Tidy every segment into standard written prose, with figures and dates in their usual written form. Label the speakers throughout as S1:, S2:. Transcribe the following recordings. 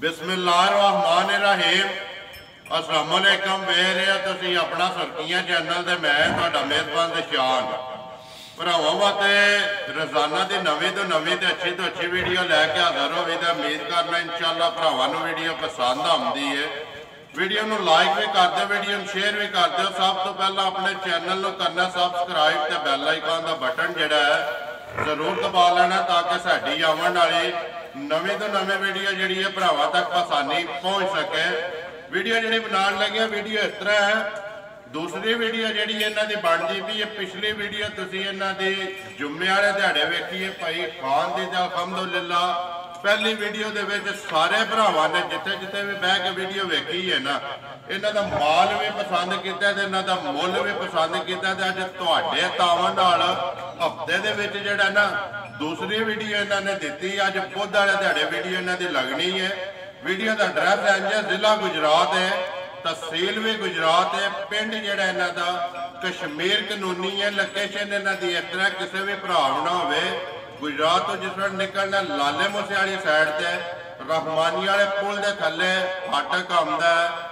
S1: बिस्मिल्लाहिर्रहमानिर्रहीम। अस्सलाम वालेकुम। वेख रहे हो तुसीं अपना सुर्खियां चैनल ते मैं तुहाडा मेज़बान शान भरावां वास्ते रोज़ाना की नवीं तो नवीं ते अच्छी वीडियो लैके हाज़र होवी ते उम्मीद करना इंशाअल्लाह भरावां नूं वीडियो पसंद आउंदी है। वीडियो नूं लाइक भी कर दो, वीडियो नूं शेयर भी कर दो। सब तो पहला अपने चैनल नूं करना सबसक्राइब ते बैल आइकन का बटन जिहड़ा है जरूर दबा लेना ताकि साडी आउण वाली नवीं तो नवीं वीडियो जिहड़ी है भरावां तक आसानी पहुँच सके। वीडियो जिहड़ी बनाउण लगे वीडियो इस तरह है। दूसरी वीडियो जिहड़ी इन्हां दी बनदी पई है, पिछली वीडियो तुसीं इन्हां दी जुम्मे वाले दिहाड़े वेखी है भाई खान दी ते अल्हम्दुलिल्लाह पहली वीडियो दे विच सारे भरावां ने जिथे जिथे भी बह के वीडियो वेखी है ना, इन्हां दा माल भी पसंद कीता ते इन्हां दा मुੱਲ भी पसंद कीता ते अज तुहाडे तावन नाल हफ्ते दे विच जिहड़ा ना दूसरी वीडियो इन्हां ने दित्ती। अज बुध वाले दिहाड़े वीडियो इन्हां दी लगनी है। वीडियो का एड्रैस इंज है, जिला गुजरात है, तहसील भी गुजरात है, पिंड जिहड़ा इन्हां दा कश्मीर कानूनी है। लोकेशन इन्हां दी इस तरह किसी भी भरा ना होवे गुजरात तो जिस वेले निकलना लाले मूसे वाली साइड से रहमानी वाले पुल के थले फाटक आंदा है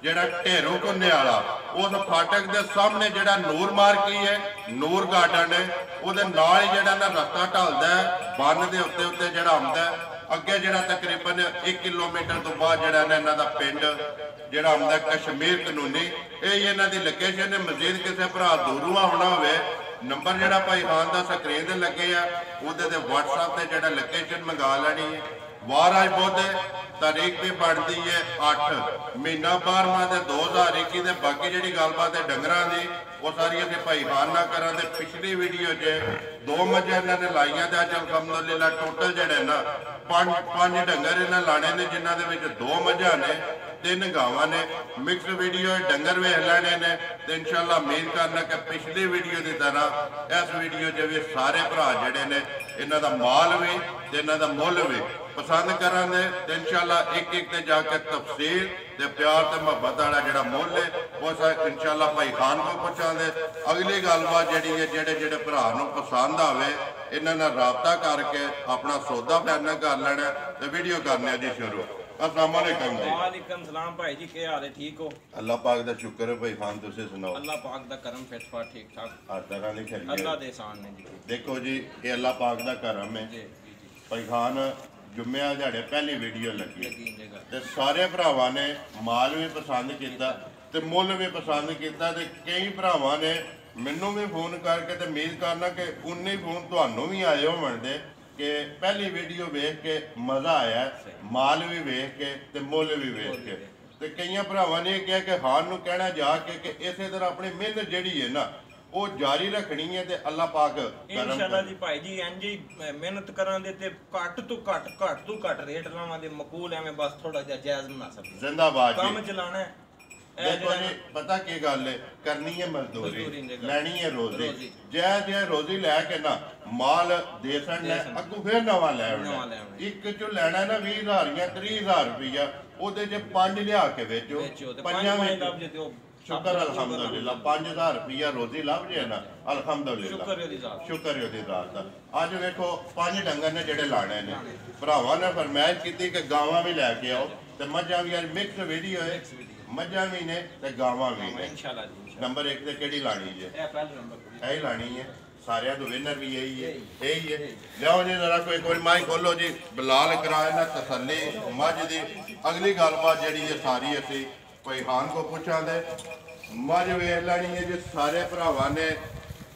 S1: जिहड़ा ढेरू कुन्ने वाला, उस फाटक के सामने जिहड़ा नूर मार्की है, नूर गार्डन है, उहदे नाल ही जिहड़ा ना रस्ता ढलदा है बन दे उत्ते उत्ते जिहड़ा आंदा है। अगे जिहड़ा तकरीबन 1 किलोमीटर तो बाद जिहड़ा ना इन्हां दा पिंड जिहड़ा आंदा कश्मीर कानूनी, ये इन्हां दी लोकेशन है। मजीद किसी भरा दूरों आउणा होवे नंबर जिहड़ा भाई खान का स्क्रीन ते लगे आ उहदे ते WhatsApp ते जिहड़ा लोकेशन मंगा लैनी है। वार अज बुध तारीख भी बनती है 8 महीना 12वां 2021 ते बाकी जिहड़ी गलबात है डंगरां दी वो सारी असीं भाई खान ना करां। ते पिछली वीडियो च 2 मझां इन्हां ने लाइयां ते अज अल्हम्दुलिल्लाह टोटल जिहड़े ना 5 डंगर इन्हां लाने ने, जिन्हां दे विच 2 मझां ने 3 गावां ने। मिक्स वीडियो डंगर वेख लैने ने ते इंशाअल्लाह उम्मीद करना कि पिछली वीडियो की तरह इस वीडियो च भी सारे भरा जिहड़े ने इन्हां दा माल भी ते इन्हां दा मुੱਲ भी पसंद करांगे तो इंशाअल्लाह एक ते जाके तफसील ते प्यार ते मुहब्बत वाला जिहड़ा मुੱਲ है वो इंशाअल्लाह भाई खान को पहुँचांगे। अगली गलबात जिहड़ी है जिहड़े जिहड़े भरा नूं पसंद आवे इन्हां नाल राबता करके अपना सौदा फाइनल कर लेना ते वीडियो करने जी शुरू। अस्सलाम वालेकुम जी।
S2: वालेकुम सलाम भाई जी, क्या हाल है? ठीक हो?
S1: अल्लाह पाक दा शुक्र है भाई खान, तुसीं सुनाओ?
S2: अल्लाह पाक दा करम फिटफा ठीक ठाक
S1: हर तरह दी खैरियत
S2: अल्लाह दे एहसान ने जी।
S1: देखो जी ये अल्लाह पाक दा करम है।
S2: जी
S1: भाई खान जुम्मे दिहाड़े पहली वीडियो लगी
S2: जगह
S1: ते सारे भरावां ने माल भी पसंद किया ते मुੱਲ भी पसंद किया ते कई भरावां ने मैनू भी फोन करके ते उम्मीद करना कि उन्ने फोन तुहानू भी आए होणगे कि पहली वीडियो वेख के मज़ा आया, माल भी वेख के ते मुੱਲ भी वेख के। ते कई भरावां ने कहा कि खान नूं कहना जाके कि इसे तरह अपनी मेहनत जिहड़ी है ना वो जारी रखनी है ते अल्लाह पाक
S2: इंशाअल्लाह जी भाई जी इंज ही मेहनत करांगे ते घट तो घट रेट लावांगे मकूल एवें बस थोड़ा जिहा जायज़ मुनासिब
S1: जिंदाबाद
S2: काम चलाना है।
S1: देखो जी पता की गल है, करनी है मजदूरी, लैनी है रोजी। जै रोजी लैके ना माल दे सकना अगू फिर नवा लै आना। एक चो लैना ना 20,000 या 30,000 रुपया ओदे च 5 लिया के बेचो, 5 शुक्र अल्हम्दुलिल्लाह 5,000 रुपया रोजी लभ जाए ना अल्हम्दुलिल्लाह शुक्र है ओदी ज़ात दा। अज वेखो 5 डंगर ने जिहड़े लाने ने भरावां ने फरमाइश की कि गावां भी लैके आओ ते मझां भी। अज मिक्स वीडियो है, मझां भी ने ते गावां भी ने। नंबर 1 ते केड़ी लानी जे? यही लानी है। सारे तो विनर भी यही है, यही है। लियाओ जी जरा कोई कोई माई खोलो जी, बिलाल कराए ना तसल्ली मझ दी। अगली गलबात जिहड़ी है सारी असीं कोई खान को पूछा दे मझ वेख लैनी है जी। सारे भरावां ने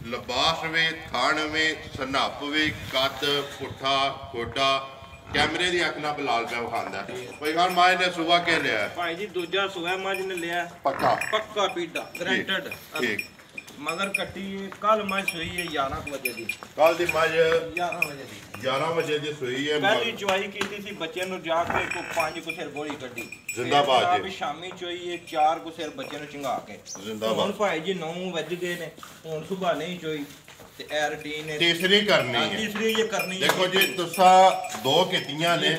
S1: लिबास भी, थान भी, सनप भी, कद पुट्ठा गोडा कैमरे की अख ना बिलाल पे विखांदा। भाई खान माज ने सुबह के लिया
S2: भाई जी दूजा सुबह मझ ने लिया
S1: पक्का
S2: पीटा ग्रंटेड
S1: ठीक
S2: मगर कट्टी कल मझ सुई है 11 बजे दी।
S1: कल दी मझ
S2: 11
S1: बजे दी सुई है।
S2: पहली चुआई की थी बच्चे नु जाके को 5 कुसेर गोली कड्डी
S1: जिंदाबाद जी।
S2: अभी शामी चुआई है 4 कुसेर बच्चे नु चिंगा के
S1: जिंदाबाद।
S2: हुन भाई जी 9 बज गए ने, हुन सुबह नहीं चुआई ते ए रूटीन है।
S1: तीसरी करनी है,
S2: तीसरी ये करनी है।
S1: देखो जी तुसा 2 कीतियां ने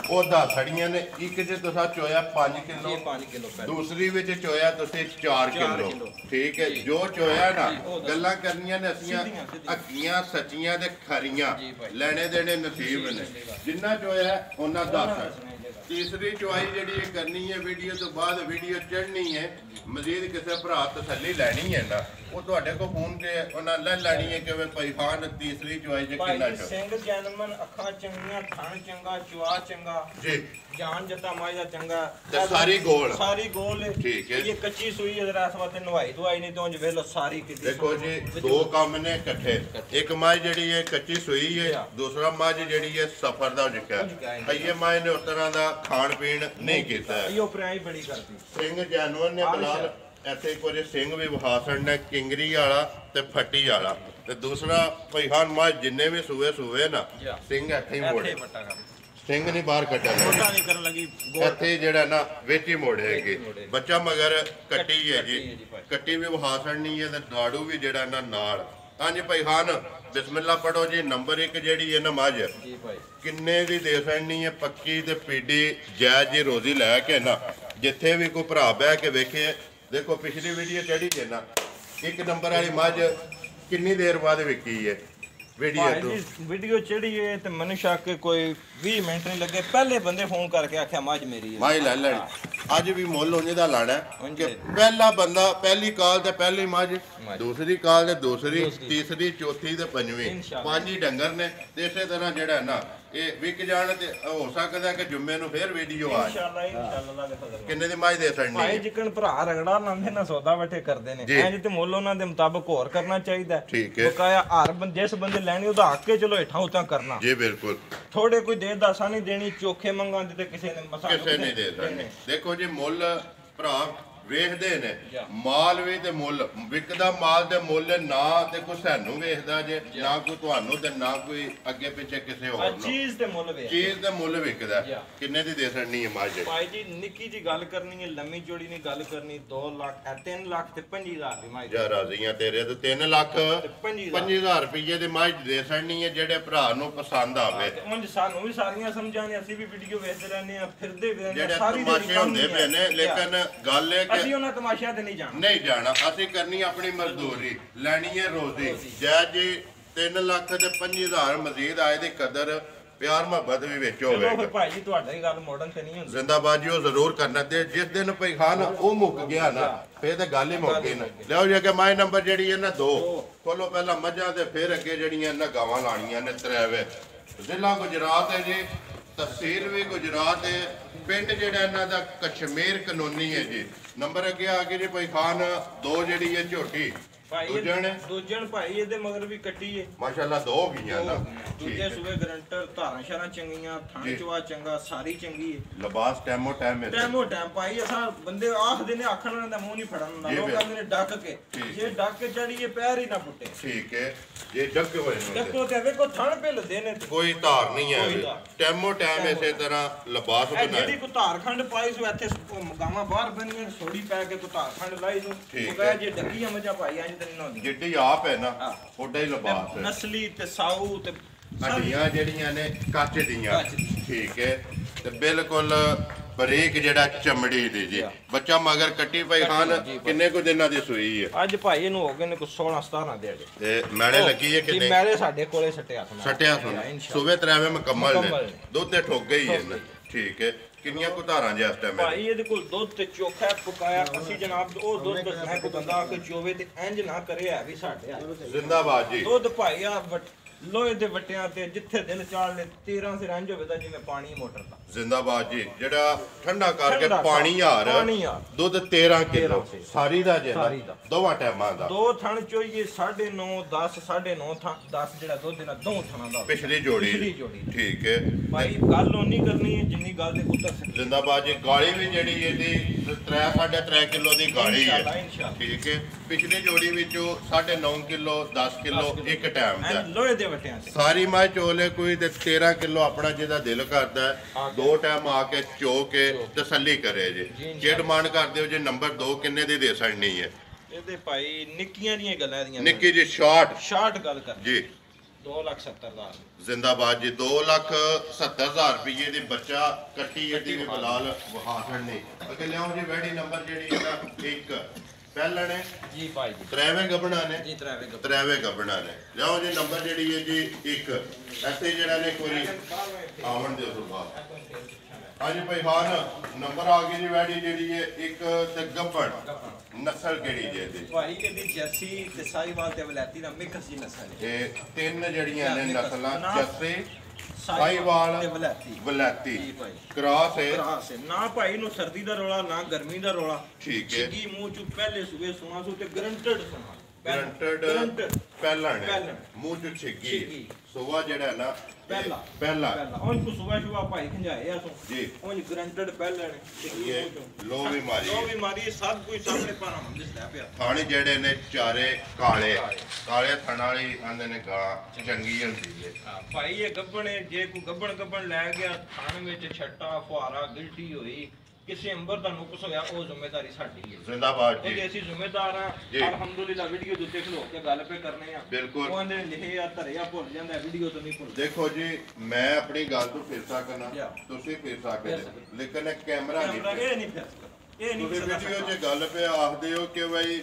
S1: ओ 10 छड़ियां ने। एक च तुसा चोया 5 किलो,
S2: 5 किलो
S1: दूसरी विच चोया तुसी 4 किलो। ठीक है, जो चोया ना गल्लां करनियां ने असियां हकीयां सच्चियां ते खरियां, लेने देने नसीब ने। जिन्ना चोया उन्ना 10 ਤੀਸਰੀ ਚੁਆਈ ਜਿਹੜੀ ਇਹ ਕਰਨੀ ਹੈ ਵੀਡੀਓ ਤੋਂ ਬਾਅਦ ਵੀਡੀਓ ਚੜ੍ਹਨੀ ਹੈ ਮਜ਼ੀਦ ਕਿਸੇ ਭਰਾ ਤਸੱਲੀ ਲੈਣੀ ਹੈ ਨਾ ਉਹ ਤੁਹਾਡੇ ਕੋਲ ਫੋਨ ਤੇ ਉਹਨਾਂ ਲੈ ਲੈਣੀ ਹੈ ਕਿ ਭਾਈ ਖਾਨ ਤੀਸਰੀ ਚੁਆਈ ਚ ਕਿੰਨਾ
S2: ਭਾਈ ਸਿੰਘ ਜੈਨਮਨ ਅੱਖਾਂ ਚੰਗੀਆਂ ਥਣ ਚੰਗਾ ਚੁਆ ਚੰਗਾ ਜੀ ਜਾਨ ਜੱਤਾ ਮਾਇਆ ਚੰਗਾ
S1: ਤੇ ਸਾਰੀ ਗੋਲ ਠੀਕ ਹੈ
S2: ਇਹ ਕੱਚੀ ਸੂਈ ਜਰਾ ਇਸ ਵਾਸਤੇ ਨਵਾਈ ਦਵਾਈ ਨਹੀਂ ਤੋਂ ਵੇਖ ਲੋ ਸਾਰੀ ਕਿਤੇ
S1: ਦੇਖੋ ਜੀ ਦੋ ਕੰਮ ਨੇ ਇਕੱਠੇ ਇੱਕ ਮੱਝ ਜਿਹੜੀ ਹੈ ਕੱਚੀ ਸੂਈ ਹੈ ਦੂਸਰਾ ਮੱਝ ਜਿਹੜੀ ਹੈ ਸਫਰ ਦਾ ਜ਼ਿਕਰ ਹੈ ਇਹ ਮੱਝ ਨੇ ਉਸ ਤਰ੍ਹਾਂ ਦਾ ਖਾਣ ਪੀਣ ਨਹੀਂ ਕੀਤਾ
S2: ਇਹ ਉਪਰਾਈ ਬੜੀ ਕਰਦੀ
S1: ਸਿੰਘ ਜਾਨਵਰ ਨੇ ਬਲਾਲ ਇੱਥੇ ਕੁਝ ਸਿੰਘ ਵੀ ਵਿਖਾ ਨੇ ਕਿੰਗਰੀ ਵਾਲਾ ਤੇ ਫੱਟੀ ਵਾਲਾ ਤੇ ਦੂਸਰਾ ਭਾਈ ਖਾਨ ਮੱਝ ਜਿੰਨੇ ਵੀ ਸੂਏ ਨਾ ਸਿੰਘ ਇੱਥੇ ਹੀ ਮੋੜੇ ਸਿੰਘ ਨਹੀਂ ਬਾਹਰ ਕੱਢਿਆ
S2: ਮੋਟਾ ਨਹੀਂ ਕਰਨ ਲੱਗੀ
S1: ਇੱਥੇ ਜਿਹੜਾ ਨਾ ਵਿੱਚ ਹੀ ਮੋੜੇਗੀ ਬੱਚਾ ਮਗਰ ਕੱਟੀ ਹੈ ਜੀ ਕੱਟੀ ਵੀ ਵਿਖਾ ਨਹੀਂ ਹੈ ਤੇ ਨਾੜੂ ਵੀ ਜਿਹੜਾ ਨਾ ਨਾਲ ਹਾਂਜੀ ਭਾਈ ਖਾਨ ਬਿਸਮਿਲ੍ਲਾ ਪੜੋ ਜੀ ਨੰਬਰ 1 ਜਿਹੜੀ ਹੈ ਨਾ ਮੱਝ
S2: ਜੀ ਭਾਈ
S1: ਕਿੰਨੇ ਦੀ ਦੇ ਸੜਨੀ ਹੈ ਪੱਕੀ ਤੇ ਪੀਡੀ ਜਾਇਜ਼ ਜੀ ਰੋਜ਼ੀ ਲੈ ਕੇ ਨਾ ਜਿੱਥੇ ਵੀ ਕੋਈ ਭਰਾ ਬਹਿ ਕੇ ਵੇਖੇ ਦੇਖੋ ਪਿਛਲੀ ਵੀਡੀਓ ਚੜੀ ਹੈ ਨਾ 1 ਨੰਬਰ ਵਾਲੀ ਮੱਝ ਕਿੰਨੀ ਦੇਰ ਬਾਅਦ ਵਿਕੀ ਹੈ
S2: ਵੀਡੀਓ ਚੜੀ ਹੈ ਤੇ ਮੈਨੂੰ ਸ਼ੱਕ ਕੋਈ 20 ਮਿੰਟ ਨਹੀਂ ਲੱਗੇ ਪਹਿਲੇ ਬੰਦੇ ਫੋਨ ਕਰਕੇ ਆਖਿਆ ਮੱਝ ਮੇਰੀ ਹੈ
S1: ਮੱਝ ਲੈ ਲੈਣੀ ਅੱਜ ਵੀ ਮੁੱਲ ਉਹਨੇ ਦਾ ਲਾਣਾ ਕਿ ਪਹਿਲਾ ਬੰਦਾ ਪਹਿਲੀ ਕਾਲ ਤੇ ਪਹਿਲੀ ਮੱਝ ਦੂਸਰੀ ਕਾਲ ਤੇ ਦੂਸਰੀ ਤੀਸਰੀ ਚੌਥੀ ਤੇ ਪੰਜਵੀਂ ਪੰਜ ਹੀ ਡੰਗਰ ਨੇ ਤੇ ਇਸੇ ਤਰ੍ਹਾਂ ਜਿਹੜਾ ਨਾ ਇਹ ਵਿਕ ਜਾਣ ਤੇ ਹੋ ਸਕਦਾ ਕਿ ਜੁੰਮੇ ਨੂੰ ਫੇਰ ਵੀਡੀਓ ਆ
S2: ਇਨਸ਼ਾਅੱਲਾ
S1: ਕਿੰਨੇ ਦੀ ਮੱਝ ਦੇ ਸੜਨੀ
S2: ਭਾਈ ਜਿੱਕਣ ਭਰਾ ਰਗੜਾ ਲਾਉਂਦੇ ਨਾ ਸੌਦਾ ਬੈਠੇ ਕਰਦੇ ਨੇ ਇੰਜ ਤੇ ਮੁੱਲ ਉਹਨਾਂ ਦੇ ਮੁਤਾਬਕ ਹੋਰ ਕਰਨਾ ਚਾਹੀਦਾ
S1: ਠੀਕ ਹੈ
S2: ਬਕਾਇਆ ਹਰ ਜਿਸ ਬੰਦੇ ਲੈਣੀ ਉਹਦਾ ਹੱਕ ਕੇ ਚਲੋ ਹੇਠਾਂ ਉਤਾਂ ਕਰਨਾ
S1: ਜੀ ਬਿਲਕੁਲ
S2: ਥੋੜੇ ਕੋਈ ਦੇ ਦਾਸਾ ਨਹੀਂ ਦੇਣੀ ਚੋਖੇ ਮੰਗਾਂਦੇ ਤੇ ਕਿਸੇ ਨੇ ਮਸਾ
S1: ਕਿਸੇ ਨਹੀਂ ਦੇ ਸਕਦੇ ਦੇਖੋ ਜੀ ਮੁੱਲ ਭਰਾ ਵੇਖਦੇ ਨੇ ਮਾਲ ਵੀ ਤੇ ਮੁੱਲ ਵਿਕਦਾ ਮਾਲ ਦੇ ਮੁੱਲ ਨਾ ਤੇ ਕੋਈ ਸਾਨੂੰ ਵੇਖਦਾ ਜੇ ਨਾ ਕੋਈ ਤੁਹਾਨੂੰ ਤੇ ਨਾ ਕੋਈ ਅੱਗੇ ਪਿੱਛੇ ਕਿਸੇ ਹੋਰ ਨੂੰ
S2: ਚੀਜ਼ ਤੇ ਮੁੱਲ
S1: ਵਿਕਦਾ ਕਿੰਨੇ ਦੀ ਦੇ ਸੜਨੀ ਹੈ ਮੱਝ
S2: ਭਾਈ ਜੀ ਨਿੱਕੀ ਜੀ ਗੱਲ ਕਰਨੀ ਹੈ ਲੰਮੀ ਜੋੜੀ ਨਹੀਂ ਗੱਲ ਕਰਨੀ 2 ਲੱਖ 3 ਲੱਖ ਤੇ 50,000 ਦੀ ਮੱਝ
S1: ਜਾ ਰਾਜ਼ੀਆਂ ਤੇਰੇ ਤੇ 3 ਲੱਖ 50,000 ਰੁਪਏ ਦੀ ਮੱਝ ਦੇ ਸੜਨੀ ਹੈ ਜਿਹੜੇ ਭਰਾ ਨੂੰ ਪਸੰਦ ਆਵੇ
S2: ਉਂਝ ਸਾਨੂੰ ਵੀ ਸਾਰੀਆਂ ਸਮਝਾਣੇ ਅਸੀਂ ਵੀ ਵੀਡੀਓ ਵੇਖਦੇ ਰਹਿੰਦੇ ਆ ਫਿਰਦੇ
S1: ਜਿਹੜੇ ਤਮਾਸ਼ੇ ਹੁੰਦੇ ਪਏ ਨੇ ਲੇਕਿਨ ਗੱਲ ਇਹ
S2: ਅਸੀਂ ਉਹਨਾਂ ਤਮਾਸ਼ਿਆਂ ਤੇ ਨਹੀਂ
S1: ਜਾਣਾ ਅਸੀਂ ਕਰਨੀ ਆਪਣੀ ਮਜ਼ਦੂਰੀ ਲੈਣੀ ਹੈ ਰੋਜ਼ੀ ਜੈ ਜੀ 3 ਲੱਖ ਤੇ 50,000 ਮਜ਼ੀਦ ਆਏ ਦੀ ਕਦਰ ਪਿਆਰ ਮੁਹੱਬਤ ਵੀ ਵਿੱਚ ਹੋਵੇ
S2: ਚਲੋ ਫਿਰ ਭਾਈ ਜੀ ਤੁਹਾਡਾ ਹੀ ਗੱਲ ਮੋੜਨ ਤੇ ਨਹੀਂ ਹੁੰਦੀ
S1: ਜ਼ਿੰਦਾਬਾਦ ਜੀ ਉਹ ਜ਼ਰੂਰ ਕਰਨਾ ਤੇ ਜਿਸ ਦਿਨ ਭਾਈ ਖਾਨ ਉਹ ਮੁੱਕ ਗਿਆ ਨਾ ਫੇਰ ਤੇ ਗੱਲ ਹੀ ਮੁੱਕ ਗਈ ਨਾ ਲਿਓ ਜੀ ਕਿ ਮਾਈ ਨੰਬਰ ਜਿਹੜੀ ਹੈ ਨਾ 2 ਖੋਲੋ ਪਹਿਲਾਂ ਮੱਝਾਂ ਤੇ ਫਿਰ ਅੱਗੇ ਜਿਹੜੀਆਂ ਇਹਨਾਂ ਗਾਵਾਂ ਲਾਣੀਆਂ ਨੇ ਤਰੇਵੇ ਜ਼ਿਲ੍ਹਾ ਗੁਜਰਾਤ ਹੈ ਜੀ ਤਹਿਸੀਲ ਵੀ ਗੁਜਰਾਤ ਹੈ ਪਿੰਡ ਜਿਹੜਾ ਇਹਨਾਂ ਦਾ ਕਸ਼ਮੀਰ ਕਾਨੂੰਨੀ ਹੈ ਜੀ ਨੰਬਰ ਅੱਗੇ ਆ ਕੇ ਜੀ ਭਾਈ ਖਾਨ 2 ਜਿਹੜੀ ਹੈ ਝੋਟੀ
S2: ਦੂਜਣ ਭਾਈ ਇਹਦੇ ਮਗਰ ਵੀ ਕੱਟੀ ਏ
S1: ਮਾਸ਼ਾਅੱਲਾ 2 ਗਈਆਂ ਨਾ
S2: ਦੂਜੇ ਸੂਏ ਗਰੰਟਰ ਧਾਰਾਂ ਸ਼ਾਰਾਂ ਚੰਗੀਆਂ ਥਣ ਚਵਾ ਚੰਗਾ ਸਾਰੀ ਚੰਗੀ ਏ
S1: ਲਿਬਾਸ ਟਾਈਮ
S2: ਭਾਈ ਅਸਾਂ ਬੰਦੇ ਆਖਦੇ ਨੇ ਆਖਣ ਦਾ ਮੂੰਹ ਨਹੀਂ ਫੜਨ ਦਾ ਲੋਕ ਕਹਿੰਦੇ ਨੇ ਡੱਕ ਕੇ ਜੇ ਡੱਕ ਕੇ ਚੜੀਏ ਪੈਰ ਹੀ ਨਾ ਪੁੱਟੇ
S1: ਠੀਕ ਹੈ ਜੇ ਡੱਕੇ ਹੋਏ ਨੇ
S2: ਡੱਕੋ ਤੇ ਵੇਖੋ ਥਣ ਭਿੱਲਦੇ ਨੇ
S1: ਕੋਈ ਧਾਰ ਨਹੀਂ ਹੈ ਟਾਈਮ ਇਸੇ ਤਰ੍ਹਾਂ ਲਿਬਾਸ ਬਣਾਇਆ
S2: ਜਿਹੜੀ ਕੋ ਧਾਰਖੰਡ ਪਾਈ ਸੋ ਇੱਥੇ ਗਾਵਾਂ ਬਾਹਰ ਬੰਨੀਆਂ ਸੋੜੀ ਪੈ ਕੇ ਕੋ ਧਾਰਖੰਡ ਲਾਈ ਸੋ ਉਹ ਕਹੇ ਜੇ ਡੱਕੀਆਂ ਮਜਾ ਭਾਈ
S1: ਜਿੱਡੀ ਆਪ ਹੈ ਨਾ ਉਹਦਾ ਹੀ ਲਿਬਾਸ ਹੈ
S2: ਨਸਲੀ ਤੇ ਸਾਊ ਤੇ
S1: ਹੱਡੀਆਂ ਜਿਹੜੀਆਂ ਨੇ ਕੱਚ ਦੀਆਂ ਠੀਕ ਹੈ ਤੇ ਬਿਲਕੁਲ ਬਰੀਕ ਜਿਹੜਾ ਚਮੜੀ ਦੀ ਜੀ ਬੱਚਾ ਮਗਰ ਕੱਟੀ ਭਾਈ ਖਾਨ ਕਿੰਨੇ ਕੁ ਦਿਨਾਂ ਦੀ ਸੂਈ ਹੈ
S2: ਅੱਜ ਭਾਈ ਇਹਨੂੰ ਹੋ ਗਏ ਨੇ ਕੋ 16 17 ਦੇ
S1: ਤੇ ਮੈਲੇ ਲੱਗੀ ਹੈ ਕਿੰਨੇ
S2: ਮੈਲੇ ਸਾਡੇ ਕੋਲੇ ਸਟਿਆ
S1: ਸੂਵੇ ਤਰੇਵੇਂ ਮੁਕੰਮਲ ਨੇ ਦੁੱਧ ਤੇ ਠੋਕ ਗਈ ਹੈ ਠੀਕ ਹੈ ਕਿੰਨੀਆਂ ਕੁ ਧਾਰਾਂ ਜੇ ਇਸ ਟਾਈਮ
S2: ਭਾਈ ਇਹਦੇ ਕੋਲ ਦੁੱਧ ਤੇ ਚੋਖਾ ਪਕਾਇਆ ਅਸੀਂ ਜਨਾਬ ਉਹ ਦੁੱਧ ਦੱਸਣਾ ਕੋ ਬੰਦਾ ਆ ਕੇ ਚੋਵੇ ਤੇ ਇੰਜ ਨਾ ਕਰੇ ਹੈ ਵੀ ਸਾਡੇ
S1: ਜ਼ਿੰਦਾਬਾਦ ਜੀ
S2: ਦੁੱਧ ਭਾਈ ਆ ਲੋਹੇ ਦੇ ਵਟਿਆਂ ਤੇ ਜਿੱਥੇ ਦਿਲ ਚਾਲ ਲੈ 13 ਸਿਰ ਇੰਜ ਹੋਵੇ ਤਾਂ ਜਿਵੇਂ ਪਾਣੀ ਮੋਟਰ ਦਾ
S1: ਜ਼ਿੰਦਾਬਾਦ ਜੀ ਜਿਹੜਾ ਠੰਡਾ ਕਰਕੇ ਪਾਣੀ ਹਾਰ ਦੁੱਧ 13 ਕਿਲੋ ਸਾਰੀ ਦਾ ਜੇ ਦੋਵਾਂ ਟਾਈਮਾਂ ਦਾ 2
S2: ਥਣ ਚੋਈਏ 9.5 10 9.5 ਥਾਂ 10 ਜਿਹੜਾ ਦੁੱਧ ਇਹਨਾਂ ਦੋ ਥਣਾਂ ਦਾ
S1: ਪਿਛਲੀ ਜੋੜੀ ਠੀਕ ਹੈ
S2: ਭਾਈ ਗੱਲ ਉਨੀ ਕਰਨੀ ਹੈ ਜਿੰਨੀ ਗੱਲ ਦੇ ਉੱਤਰ ਸਕਦੀ
S1: ਜ਼ਿੰਦਾਬਾਦ ਜੀ ਗਾਲੀ ਵੀ ਜਿਹੜੀ ਇਹਦੀ 3.5 ਕਿਲੋ ਦੀ ਗਾਲੀ ਹੈ ਠੀਕ ਹੈ ਪਿਛਲੀ ਜੋੜੀ ਵਿੱਚੋਂ 9.5 ਕਿਲੋ 10 ਕਿਲੋ ਇੱਕ ਟਾਈਮ ਦਾ
S2: ਲੋਹੇ ਦੇ ਵਟਿਆਂ
S1: ਸਾਰੀ ਮੱਝ ਚੋਲੇ ਕੋਈ ਤੇ 13 ਕਿਲੋ ਆਪਣਾ ਜਿਹਦਾ ਦਿਲ ਕਰਦਾ 2 ਟਾਈਮ ਆ ਕੇ ਚੋ ਕੇ ਤਸੱਲੀ ਕਰੇ ਜੀ ਜੇ ਡਿਮਾਂਡ ਕਰਦੇ ਹੋ ਜੇ ਨੰਬਰ 2 ਕਿੰਨੇ ਦੀ ਦੇ ਸਕਣੀ ਹੈ
S2: ਇਹਦੇ ਭਾਈ ਨਿੱਕੀਆਂ ਦੀਆਂ ਗੱਲਾਂ ਦੀਆਂ
S1: ਨਿੱਕੀ ਜੀ ਸ਼ਾਰਟ
S2: ਗੱਲ ਕਰ
S1: ਜੀ
S2: 2,70,000
S1: ਜ਼ਿੰਦਾਬਾਦ ਜੀ 2,70,000 ਰੁਪਏ ਦੀ ਬੱਚਾ ਕੱਟੀ ਇਹਦੀ ਵੀ ਬਲਾਲ ਵਹਾ ਛੜਨੀ ਅੱਗੇ ਲਿਆਓ ਜੀ ਵੈਡੀ ਨੰਬਰ ਜਿਹੜੀ ਇਹਦਾ 1 ਪਹਿਲਾਂ ਨੇ
S2: ਜੀ ਭਾਈ ਜੀ
S1: ਤਰੇਵੇਂ ਗੱਬਣਾ ਨੇ
S2: ਜੀ
S1: ਤਰੇਵੇਂ ਗੱਬਣਾ ਨੇ ਲਿਆਓ ਜੀ ਨੰਬਰ ਜਿਹੜੀ ਹੈ ਜੀ 1 ਐਸੇ ਜਿਹੜਾ ਨੇ ਕੋਈ ਆਵਣ ਦੇ ਉਸ ਬਾਅਦ ਹਾਂਜੀ ਭਾਈ ਹਾਨ ਨੰਬਰ ਆ ਗਈ ਜੀ ਵੈੜੀ ਜਿਹੜੀ ਹੈ ਇੱਕ ਤੇ ਗੱਬੜ ਨਸਲ ਕਿਹੜੀ ਜੇ ਇਹਦੀ
S2: ਭਾਈ ਇਹਦੀ ਜੱਸੀ ਤੇ ਸਾਹੀਵਾਲ ਤੇ ਵਲੈਤੀ ਦਾ ਮਿਕਸ ਜੀ ਨਸਲ ਹੈ।
S1: ਇਹ ਤਿੰਨ ਜਿਹੜੀਆਂ ਨੇ ਨਸਲਾਂ
S2: ਨਾ-
S1: ਜੱਸੇ ਸਾਹੀਵਾਲ
S2: ਤੇ ਵਲੈਤੀ
S1: ਵਲੈਤੀ
S2: ਜੀ ਭਾਈ
S1: ਕ੍ਰਾਸ ਹੈ।
S2: ਕਰਾਸ ਹੈ। ਨਾ ਭਾਈ ਨੂੰ ਸਰਦੀ ਦਾ ਰੋਲਾ ਨਾ ਗਰਮੀ ਦਾ ਰੋਲਾ।
S1: ਠੀਕ ਹੈ।
S2: ਛਿੱਗੀ ਮੂੰਹ ਚ ਪਹਿਲੇ ਸੂਏ ਸੁਣਾ ਸੂ ਤੇ ਗਰੰਟਡ ਸੁਣਾ
S1: ਗਰੰਟਡ ਪਹਿਲਾਂ ਨੇ
S2: ਪਹਿਲਾਂ।
S1: ਮੂੰਹ ਚ ਛਿੱਗੀ
S2: ਛਿੱਗੀ।
S1: ਸੁਆ ਜਿਹੜਾ ਨਾ ਇਹ
S2: ਪਹਿਲਾ
S1: ਪਹਿਲਾਂ
S2: ਉਹਨ ਕੋ ਸੁਬਾ ਸ਼ੁਬਾ ਭਾਈ ਖੰਜਾਏ ਆ ਸੋ
S1: ਜੀ
S2: ਉਹਨ ਗਰੰਟਡ ਪਹਿਲਾਂ ਨੇ ਛਿੱਗੀ
S1: ਇਹ
S2: ਮੂੰਹ ਚੋਂ।
S1: ਲੋ ਵੀ ਮਾਰੀ
S2: ਲੋ ਵੀ ਮਾਰੀ ਸਭ ਕੁਝ ਸਾਹਮਣੇ ਪਾਣਾ ਮੰਦਿਸ ਲੈ ਪਿਆ।
S1: ਥਣ ਜਿਹੜੇ ਨੇ ਚਾਰੇ ਕਾਲੇ ਕਾਲੇ ਥਣ ਵਾਲੀ ਆਂਦੇ ਨੇ ਗਾਂ ਚੰਗੀ ਹੁੰਦੀ ਹੈ।
S2: ਹਾਂ, ਭਾਈ ਇਹ ਗੱਬਣੇ ਜੇ ਕੋਈ ਗੱਬਣ ਲੈ ਗਿਆ ਥਾਣ ਵਿੱਚ ਛੱਟਾ ਫੁਹਾਰਾ ਗਿਲਟੀ ਹੋਈ ਕਿਸੇ ਅੰਬਰ ਦਾ ਨੁਕਸ ਹੋਇਆ ਉਹ ਜ਼ਿੰਮੇਵਾਰੀ ਸਾਡੀ ਹੈ।
S1: ਜ਼ਿੰਦਾਬਾਦ
S2: ਉਹ
S1: ਜੀ
S2: ਜੇ ਅਸੀਂ ਜ਼ਿੰਮੇਦਾਰ
S1: ਜੀ।
S2: ਆ ਅਲਹਮਦੁਲਿਲਾ ਵੀਡੀਓ ਦੇ ਉੱਤੇ ਖਲੋ ਕੇ ਗੱਲ ਪੇ ਕਰਨੇ ਆ
S1: ਬਿਲਕੁਲ।
S2: ਉਹਨੇ ਲਿਖੇ ਆ ਧਰਿਆ ਭੁੱਲ ਜਾਂਦਾ ਵੀਡੀਓ ਤੋਂ ਨਹੀਂ ਭੁੱਲਦਾ।
S1: ਦੇਖੋ ਜੀ ਮੈਂ ਆਪਣੀ ਗੱਲ ਤੋਂ ਫਿਰ ਸਕਣਾ
S2: Yeah.
S1: ਤੁਸੀਂ ਫਿਰ ਸਕਦੇ
S2: ਫਿਰ ਸਕਦੇ।
S1: ਲੇਕਿਨ ਇਹ ਕੈਮਰਾ ਨਹੀਂ
S2: ਕੈਮਰਾ
S1: ਫਿਰ।
S2: ਇਹ ਨਹੀਂ ਫਿਰ ਸਕਦਾ। ਇਹ ਨਹੀਂ
S1: ਤੁਸੀਂ
S2: ਫਿਰ
S1: ਵੀਡੀਓ
S2: ਸਕਦਾ।
S1: 'ਚ ਗੱਲ ਪਿਆ ਆਖਦੇ ਹੋ ਕਿ ਬਈ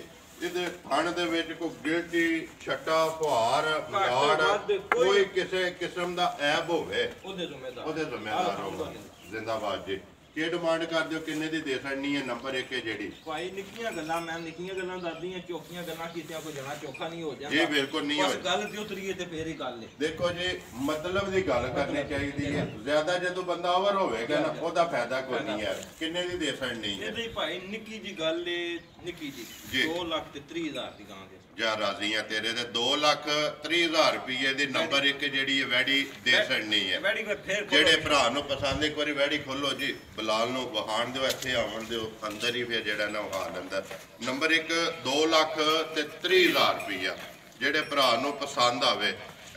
S1: ਇਹਦੇ ਥਣ ਦੇ ਵਿੱਚ ਕੋਈ ਗਿਲਟੀ ਛੱਟਾ ਫੁਹਾਰ ਮਲਾੜ
S2: ਵੱਧ
S1: ਕੋਈ ਕਿਸੇ ਕਿਸਮ ਦਾ ਐਬ ਹੋਵੇ
S2: ਉਹਦੇ ਜ਼ਿੰਮੇਦਾਰ
S1: ਉਹਦੇ ਜ਼ਿੰਮੇਵਾਰ ਹੋਵੇ।
S2: ਅਲਹਮਦੁਲਿਲਾ।
S1: ਜ਼ਿੰਦਾਬਾਦ ਜੀ ਕੀ ਡਿਮਾਂਡ ਕਰਦੇ ਹੋ ਕਿੰਨੇ ਦੀ ਦੇ ਸਕਣੀ ਹੈ ਨੰਬਰ 1 ਹੈ ਜਿਹੜੀ
S2: ਭਾਈ ਨਿੱਕੀਆਂ ਗੱਲਾਂ ਮੈਂ ਨਿੱਕੀਆਂ ਗੱਲਾਂ ਦੱਸਦੀਆਂ ਚੋਖੀਆਂ ਗੱਲਾਂ ਕੀਤੀਆਂ ਕੋਈ ਜਣਾ ਚੋਖਾ ਨਹੀਂ ਹੋ ਜਾਂਦਾ।
S1: ਜੀ ਬਿਲਕੁਲ ਨਹੀਂ
S2: ਬਸ
S1: ਹੋ
S2: ਗੱਲ ਤੇ ਉਤਰੀਏ ਤੇ ਫੇਰ ਹੀ ਗੱਲ ਹੈ।
S1: ਦੇਖੋ ਜੀ ਮਤਲਬ ਦੀ ਗੱਲ ਕਰਨੀ ਚਾਹੀਦੀ ਹੈ ਜ਼ਿਆਦਾ ਜਦੋਂ ਬੰਦਾ ਓਵਰ ਹੋਵੇਗਾ ਨਾ ਉਹਦਾ ਫਾਇਦਾ ਕੋਈ ਨਹੀਂ ਹੈ ਕਿੰਨੇ ਦੀ ਦੇ ਸਕਣੀ ਹੈ
S2: ਇਹਦੇ ਭਾਈ ਨਿੱਕੀ ਜੀ ਗੱਲ ਏ ਨਿੱਕੀ
S1: ਜੀ।
S2: ਜੀ 2,30,000 ਦੀ ਗਾਂ ਦੇ
S1: ਜਾਂ ਰਾਜ਼ੀ ਆ ਤੇਰੇ ਤੇ 2,30,000 ਰੁਪਏ ਦੀ ਨੰਬਰ 1 ਜਿਹੜੀ ਹੈ ਵੈੜੀ ਦੇ ਸਕਣੀ ਹੈ
S2: ਵੈੜੀ ਕੋਈ ਫੇਰ
S1: ਜਿਹੜੇ ਭਰਾ ਨੂੰ ਪਸੰਦ ਇੱਕ ਵਾਰੀ ਵੈੜੀ ਖੋਲੋ ਜੀ ਬਲਾਲ ਨੂੰ ਵਹਾਣ ਦਿਓ ਇੱਥੇ ਆਉਣ ਦਿਓ ਅੰਦਰ ਹੀ ਫਿਰ ਜਿਹੜਾ ਨਾ ਵਹਾ ਲੈਂਦਾ ਨੰਬਰ 1 2,30,000 ਰੁਪਇਆ ਜਿਹੜੇ ਭਰਾ ਨੂੰ ਪਸੰਦ ਆਵੇ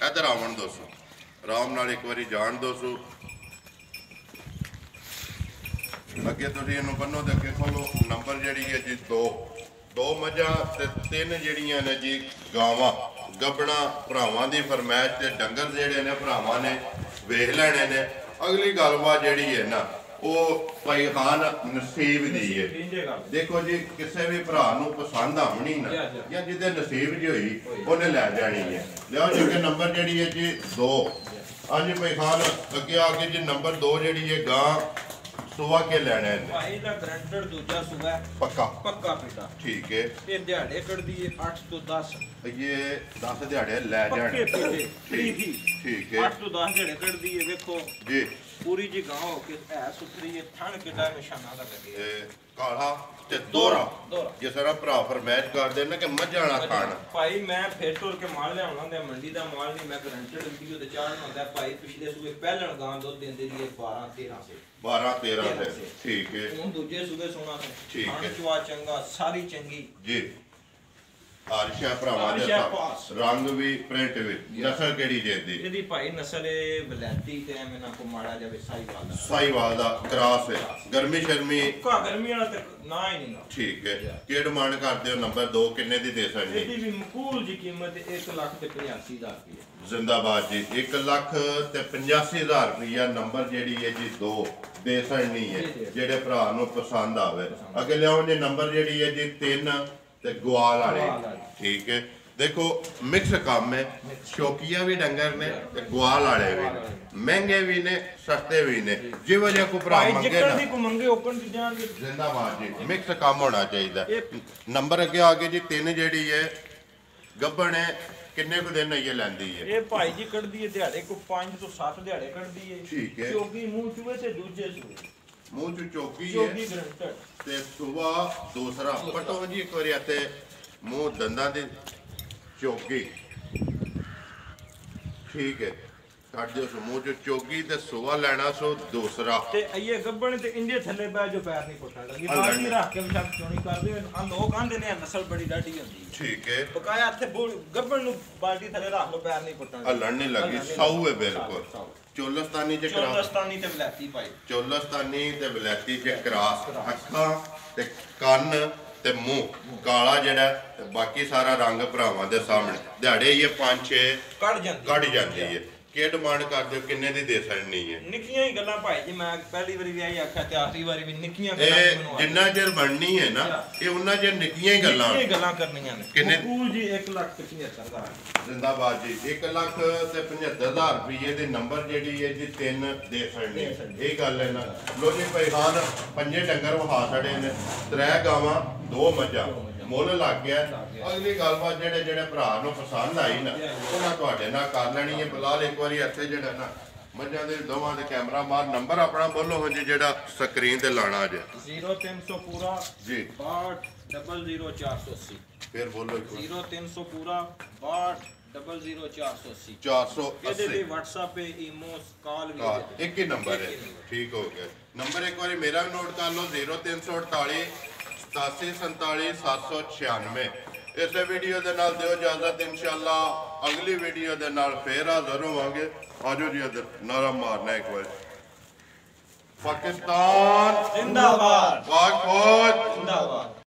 S1: ਇੱਧਰ ਆਵਣ ਦੋਸੋ ਆਰਾਮ ਨਾਲ ਇੱਕ ਵਾਰੀ ਜਾਣ ਦੋਸੋ ਅੱਗੇ ਤੁਸੀਂ ਇਹਨੂੰ ਬੰਨੋ ਤੇ ਅੱਗੇ ਖੋਲੋ ਨੰਬਰ ਜਿਹੜੀ ਹੈ ਜੀ 2 ਮੱਝਾਂ ਤੇ 3 ਜਿਹੜੀਆਂ ਨੇ ਜੀ ਗਾਵਾਂ ਗੱਬਣਾ ਭਰਾਵਾਂ ਦੀ ਫਰਮਾਇਸ਼ ਤੇ ਡੰਗਰ ਜਿਹੜੇ ਨੇ ਭਰਾਵਾਂ ਨੇ ਵੇਖ ਲੈਣੇ ਨੇ ਅਗਲੀ ਗੱਲਬਾਤ ਜਿਹੜੀ ਹੈ ਨਾ ਉਹ ਭਾਈ ਖਾਨ ਨਸੀਬ ਦੀ ਹੈ ਦੇਖੋ ਜੀ ਕਿਸੇ ਵੀ ਭਰਾ ਨੂੰ ਪਸੰਦ ਆਉਣੀ ਨਾ ਜਾਂ ਜਿਹਦੇ ਨਸੀਬ 'ਚ ਹੋਈ ਉਹਨੇ ਲੈ ਜਾਣੀ ਹੈ ਲਿਆਓ ਜੀ ਕਿ ਨੰਬਰ ਜਿਹੜੀ ਹੈ ਜੀ 2 ਹਾਂਜੀ ਭਾਈ ਖਾਨ ਅੱਗੇ ਆ ਕੇ ਜੀ ਨੰਬਰ 2 ਜਿਹੜੀ ਹੈ ਗਾਂ ਸੁਵਾ ਕੇ ਲੈਣਾ ਹੈ
S2: ਭਾਈ ਦਾ ਗਰੰਟਡ ਦੂਜਾ ਸੁਬਾ
S1: ਪੱਕਾ
S2: ਪੀਟਾ
S1: ਠੀਕ ਹੈ
S2: ਇਹ ਦਿਹਾੜੇ ਕੱਢਦੀ ਹੈ 8 ਤੋਂ 10
S1: ਇਹ 10 ਦਿਹਾੜੇ ਲੈ ਜਾਣ
S2: ਪੱਕੇ ਪੀਟੇ
S1: ਠੀਕ ਹੈ
S2: 8 ਤੋਂ 10 ਦਿਹਾੜੇ ਕੱਢਦੀ ਹੈ ਵੇਖੋ
S1: ਜੀ
S2: ਪੂਰੀ ਜੀ ਗਾਂ ਹੋ ਕੇ ਐ ਸੁਥਰੀ ਹੈ ਥਣ ਕਿੱਡਾ ਨਿਸ਼ਾਨਾ ਦਾ ਲੱਗੇ
S1: ਇਹ ਕਾਲਾ ਤੇ ਦੋਰਾ ਜਿਸ ਤਰ੍ਹਾਂ ਭਰਾ ਫਰਮਾਇਸ਼ ਕਰਦੇ ਨੇ ਕਿ ਮੱਝਾਂ ਵਾਲਾ ਖਾਣ
S2: ਭਾਈ ਮੈਂ ਫੇਰ ਤੁਰ ਕੇ ਮਾਲ ਲਿਆਉਣਾ ਹੁੰਦਾ ਮੰਡੀ ਦਾ ਮਾਲ ਨਹੀਂ ਮੈਂ ਗਰੰਟਡ ਵੀਡੀਓ ਤੇ ਚਾੜਨ ਹੁੰਦਾ ਭਾਈ ਪਿਛਲੇ ਸੂਏ ਪਹਿਲਣ ਗਾਂ ਦੁੱਧ ਦਿੰਦੀ ਦੀ 12-13 ਸੇ
S1: 12-13 ਸੇ ਠੀਕ ਹੈ
S2: ਹੁਣ ਦੂਜੇ ਸੂਏ ਸੋਣਾ
S1: ਠੀਕ ਹੈ।
S2: ਚਵਾ ਚੰਗਾ ਸਾਰੀ ਚੰਗੀ
S1: ਜੀ ਆਰਸ਼ਾ ਭਰਾਵਾਂ ਦੇ ਰੰਗ ਵੀ ਪ੍ਰਿੰਟ ਵੀ ਨਸਲ ਕਿਹੜੀ ਜੇ ਦੀ
S2: ਇਹਦੀ ਭਾਈ ਨਸਲ ਏ ਵਲੈਤੀ ਤੇ ਐਵੇਂ ਨਾ ਕੋ ਮਾੜਾ ਜਾਵੇ ਸਾਈਵਾਲ ਦਾ
S1: ਸਾਈਵਾਲ ਦਾ ਕ੍ਰਾਸ ਹੈ ਗਰਮੀ ਸ਼ਰਮੀ
S2: ਕਾ ਗਰਮੀ ਵਾਲਾ ਤੇ ਨਾ ਹੀ ਨਹੀਂ ਨਾ
S1: ਠੀਕ ਹੈ ਕੀ ਡਿਮਾਂਡ ਕਰਦੇ ਹੋ ਨੰਬਰ 2 ਕਿੰਨੇ ਦੀ ਦੇ ਸਕਦੇ
S2: ਇਹਦੀ ਵੀ ਮਕੂਲ ਜੀ ਕੀਮਤ 1,85,000 ਰੁਪਏ
S1: ਜ਼ਿੰਦਾਬਾਦ ਜੀ 1,85,000 ਰੁਪਇਆ ਨੰਬਰ ਜਿਹੜੀ ਹੈ ਜੀ 2 ਦੇ ਸਕਣੀ ਹੈ ਜਿਹੜੇ ਭਰਾ ਨੂੰ ਪਸੰਦ ਆਵੇ ਅੱਗੇ ਲਿਆਓ ਜੀ ਨੰਬਰ ਜਿਹੜੀ ਹੈ ਜੀ 3 ਤੇ ਗਵਾਲ ਵਾਲੇ ਠੀਕ ਹੈ ਦੇਖੋ ਮਿਕਸ ਕੰਮ ਹੈ ਸ਼ੌਕੀਆ ਵੀ ਡੰਗਰ ਨੇ ਤੇ ਗਵਾਲ ਵਾਲੇ ਵੀ ਨੇ ਮਹਿੰਗੇ ਵੀ ਨੇ ਸਸਤੇ ਵੀ ਨੇ ਜਿਵੇਂ ਜਿਹਾ ਕੋ ਭਰਾ ਮੰਗੇ
S2: ਜਿੱਕਣ ਦੀ ਕੋ ਮੰਗੇ ਓਕਣ ਦੀ ਜਾਣਗੇ
S1: ਜ਼ਿੰਦਾਬਾਦ ਜੀ ਮਿਕਸ ਕੰਮ ਹੋਣਾ ਚਾਹੀਦਾ ਨੰਬਰ ਅੱਗੇ ਆ ਕੇ ਜੀ 3 ਜਿਹੜੀ ਹੈ ਗੱਬਣ ਹੈ ਕਿੰਨੇ ਕੁ ਦਿਨ ਇਹ ਲੈਂਦੀ ਹੈ
S2: ਇਹ ਭਾਈ ਜੀ ਕੱਢਦੀ ਹੈ ਦਿਹਾੜੇ ਕੋ 5 ਤੋਂ 7 ਦਿਹਾੜੇ ਕੱਢਦੀ ਹੈ
S1: ਠੀਕ ਹੈ
S2: ਕਿਉਂਕਿ ਮੂੰਹ ਚੂਹੇ ਤੇ ਦੂਜੇ ਸੂਏ
S1: ਮੂੰਹ ਚ ਚੌਕੀ ਹੈ
S2: ਚੌਕੀ ਗਰੰਟਡ
S1: ਤੇ ਸੁਬਾ ਦੂਸਰਾ ਪਟੋ ਜੀ ਇੱਕ ਵਾਰੀ ਅਤੇ ਮੂੰਹ ਦੰਦਾਂ ਦੀ ਚੌਕੀ ਠੀਕ ਹੈ ਕੱਢ ਦਿਓ ਸੋ ਮੂੰਹ ਚ ਚੌਕੀ ਤੇ ਸੁਬਾ ਲੈਣਾ ਸੋ ਦੂਸਰਾ
S2: ਤੇ ਅਈਏ ਗੱਬਣ ਤੇ ਇੰਦੇ ਥੱਲੇ ਬੈ ਜੋ ਪੈਰ ਨਹੀਂ ਪੁੱਟਣ ਲੱਗੀ ਬਾਕੀ ਰੱਖ ਕੇ ਵਿਚਾਰ ਚੋਣੀ ਕਰਦੇ ਆ ਲੋਕ ਆਂਦੇ ਨੇ ਨਸਲ ਬੜੀ ਡਾਢੀ ਹੁੰਦੀ ਹੈ
S1: ਠੀਕ ਹੈ
S2: ਬਕਾਇਆ ਇੱਥੇ ਗੱਬਣ ਨੂੰ ਬਾਲਟੀ ਥੱਲੇ ਰੱਖ ਲੋ ਪੈਰ ਨਹੀਂ ਪੁੱਟਣ
S1: ਹਲਣ ਨਹੀਂ ਲੱਗੀ ਸਾਊ ਹੈ ਬਿਲਕੁਲ ਚੋਲਸਤਾਨੀ ਚ ਕਰਾ
S2: ਚੋਲਸਤਾਨੀ ਤੇ ਵਲੈਤੀ ਭਾਈ
S1: ਚੋਲਸਤਾਨੀ ਤੇ ਵਲੈਤੀ ਚ ਕਰਾਸ ਅੱਖਾਂ ਤੇ ਕੰਨ ਤੇ ਮੂੰਹ ਕਾਲਾ ਜਿਹੜਾ ਤੇ ਬਾਕੀ ਸਾਰਾ ਰੰਗ ਭਰਾਵਾਂ ਦੇ ਸਾਹਮਣੇ ਦਿਹਾੜੇ ਇਹ 5-6
S2: ਕੱਢ
S1: ਕੱਢ ਜਾਂਦੀ ਹੈ ਕੀ ਡਿਮਾਂਡ ਕਰਦੇ ਹੋ, ਕਿੰਨੇ ਦੀ ਦੇ ਸਕਣੀ ਹੈ?
S2: ਨਿੱਕੀਆਂ ਹੀ ਗੱਲਾਂ ਭਾਈ ਜੀ, ਮੈਂ ਪਹਿਲੀ ਵਾਰੀ ਵੀ ਆਈ ਆਖਿਆ ਤੇ ਆਖਰੀ ਵਾਰੀ ਵੀ ਨਿੱਕੀਆਂ ਗੱਲਾਂ
S1: ਇਹ
S2: ਮੈਨੂੰ
S1: ਜਿੰਨਾ ਚਿਰ ਬਣਨੀ ਹੈ ਨਾ, ਇਹ ਉਹਨਾਂ ਚਿਰ ਨਿੱਕੀਆਂ ਹੀ ਗੱਲਾਂ।
S2: ਨਿੱਕੀਆਂ ਗੱਲਾਂ ਕਰਨੀਆਂ ਨੇ।
S1: ਕਿੰਨੇ?
S2: ਮੁਕੂਲ ਜੀ 1,75,000
S1: ਜ਼ਿੰਦਾਬਾਦ ਜੀ। 1,75,000 ਰੁਪਏ ਦੇ ਨੰਬਰ ਜਿਹੜੀ ਹੈ ਜੀ 3 ਦੇ ਸਕਣੀ, ਇਹ ਗੱਲ ਹੈ ਨਾ। ਲੋ ਜੀ ਭਾਈਹਾਨ 5 ਡੰਗਰ ਵਹਾ ਛੜੇ ਨੇ, 3 ਗਾਵਾਂ 2 ਮੱਝਾਂ, ਮੁੱਲ ਲੱਗ ਗਿਆ। ਅਗਲੀ ਗੱਲਬਾਤ ਜਿਹੜੇ ਭਰਾ ਨੂੰ ਪਸੰਦ ਆਈ ਨਾ, ਉਹਨਾਂ ਤੁਹਾਡੇ ਨਾਲ ਕਰ ਲੈਣੀ ਹੈ। ਬਿਲਾਲ ਇੱਕ ਵਾਰੀ ਇੱਥੇ ਜਿਹੜਾ ਨਾ ਮੱਝਾਂ ਦੇ ਦੋਵਾਂ ਦੇ ਕੈਮਰਾ ਮਾਰ, ਨੰਬਰ ਆਪਣਾ ਬੋਲੋ ਹੋ ਜੀ ਜਿਹੜਾ ਸਕਰੀਨ ਤੇ ਲਾਣਾ ਜੇ।
S2: 0300 ਪੂਰਾ
S1: ਜੀ
S2: 62000480।
S1: ਫਿਰ ਬੋਲੋ ਇੱਕ ਵਾਰ।
S2: 0300 ਪੂਰਾ 62000480।
S1: 480
S2: ਇਹਦੇ ਤੇ WhatsApp ਤੇ ਈਮੋ ਕਾਲ ਵੀ ਦੇ
S1: ਇੱਕ ਹੀ ਨੰਬਰ ਹੈ। ਠੀਕ ਹੋ ਗਿਆ। ਨੰਬਰ ਇੱਕ ਵਾਰੀ ਮੇਰਾ ਵੀ ਨੋਟ ਕਰ ਲਓ, 0348 8747 796। ਇਸੇ ਵੀਡੀਓ ਦੇ ਨਾਲ ਦਿਓ ਇਜਾਜ਼ਤ, ਇਨਸ਼ਾਅੱਲਾ ਅਗਲੀ ਵੀਡੀਓ ਦੇ ਨਾਲ ਫੇਰ ਹਾਜ਼ਰ ਹੋਵਾਂਗੇ। ਆਜੋ ਜੀ ਇੱਧਰ ਨਾਰਾ ਮਾਰਨਾ ਇੱਕ ਵਾਰ। ਪਾਕਿਸਤਾਨ
S2: ਜ਼ਿੰਦਾਬਾਦ,
S1: ਪਾਕ ਫੌਜ
S2: ਜ਼ਿੰਦਾਬਾਦ।